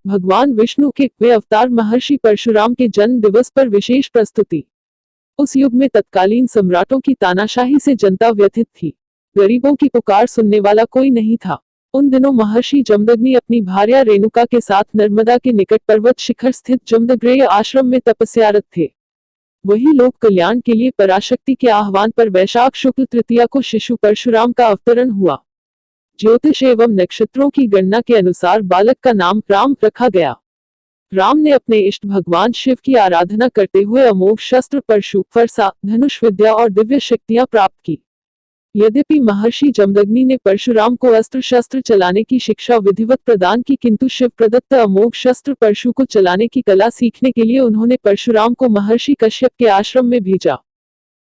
भगवान विष्णु के वे अवतार महर्षि परशुराम के जन्म दिवस पर विशेष प्रस्तुति। उस युग में तत्कालीन सम्राटों की तानाशाही से जनता व्यथित थी। गरीबों की पुकार सुनने वाला कोई नहीं था। उन दिनों महर्षि जमदग्नि अपनी भार्या रेणुका के साथ नर्मदा के निकट पर्वत शिखर स्थित जमदग्रेय आश्रम में तपस्यारत थे। वही लोक कल्याण के लिए पराशक्ति के आह्वान पर वैशाख शुक्ल तृतीया को शिशु परशुराम का अवतरण हुआ। ज्योतिष एवं नक्षत्रों की गणना के अनुसार बालक का नाम राम रखा गया। राम ने अपने इष्ट भगवान शिव की आराधना करते हुए अमोघ शस्त्र परशु, फरसा, धनुष विद्या और दिव्य शक्तियां प्राप्त की। यद्यपि महर्षि जमदग्नि ने परशुराम को अस्त्र शस्त्र चलाने की शिक्षा विधिवत प्रदान की, किंतु शिव प्रदत्त अमोघ शस्त्र परशु को चलाने की कला सीखने के लिए उन्होंने परशुराम को महर्षि कश्यप के आश्रम में भेजा।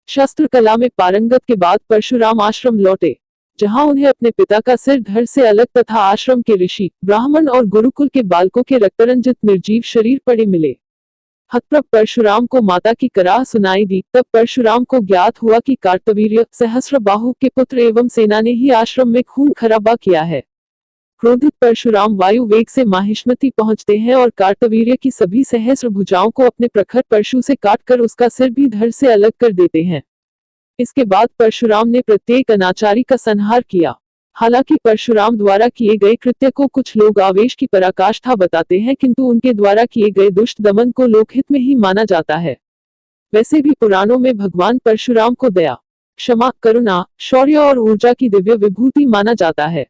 शस्त्र कला में पारंगत के बाद परशुराम आश्रम लौटे, जहां उन्हें अपने पिता का सिर धड़ से अलग तथा आश्रम के ऋषि, ब्राह्मण और गुरुकुल के बालकों के रक्तरंजित निर्जीव शरीर पड़े मिले। हतप्रभ परशुराम को माता की कराह सुनाई दी। तब परशुराम को ज्ञात हुआ कि कार्तवीर्य, सहस्रबाहु के पुत्र एवं सेना ने ही आश्रम में खून खराबा किया है। क्रोधित परशुराम वायु वेग से माहिष्मति पहुंचते हैं और कार्तवीर्य की सभी सहस्र भुजाओं को अपने प्रखर परशु से काटकर उसका सिर भी धड़ से अलग कर देते हैं। इसके बाद परशुराम ने प्रत्येक अनाचारी का संहार किया। हालांकि परशुराम द्वारा किए गए कृत्य को कुछ लोग आवेश की पराकाष्ठा बताते हैं, किंतु उनके द्वारा किए गए दुष्ट दमन को लोकहित में ही माना जाता है। वैसे भी पुराणों में भगवान परशुराम को दया, क्षमा, करुणा, शौर्य और ऊर्जा की दिव्य विभूति माना जाता है।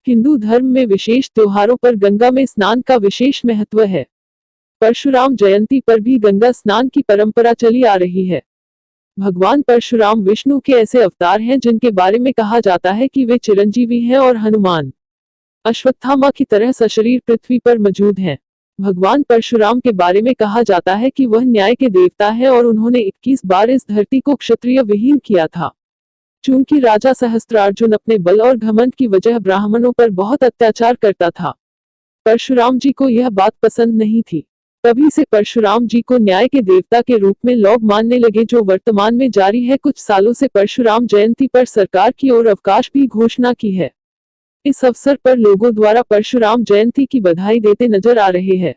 हिंदू धर्म में विशेष त्योहारों पर गंगा में स्नान का विशेष महत्व है। परशुराम जयंती पर भी गंगा स्नान की परंपरा चली आ रही है। भगवान परशुराम विष्णु के ऐसे अवतार हैं जिनके बारे में कहा जाता है कि वे चिरंजीवी हैं और हनुमान, अश्वत्थामा की तरह सशरीर पृथ्वी पर मौजूद हैं। भगवान परशुराम के बारे में कहा जाता है कि वह न्याय के देवता है और उन्होंने 21 बार इस धरती को क्षत्रिय विहीन किया था। चूंकि राजा सहस्त्रार्जुन अपने बल और घमंड की वजह ब्राह्मणों पर बहुत अत्याचार करता था, परशुराम जी को यह बात पसंद नहीं थी। तभी से परशुराम जी को न्याय के देवता के रूप में लोग मानने लगे, जो वर्तमान में जारी है। कुछ सालों से परशुराम जयंती पर सरकार की ओर अवकाश भी घोषणा की है। इस अवसर पर लोगों द्वारा परशुराम जयंती की बधाई देते नजर आ रहे हैं।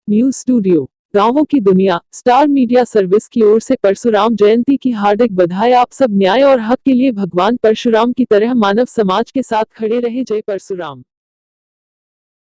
न्यूज स्टूडियो, गांवों की दुनिया, स्टार मीडिया सर्विस की ओर से परशुराम जयंती की हार्दिक बधाई। आप सब न्याय और हक के लिए भगवान परशुराम की तरह मानव समाज के साथ खड़े रहे। जय परशुराम।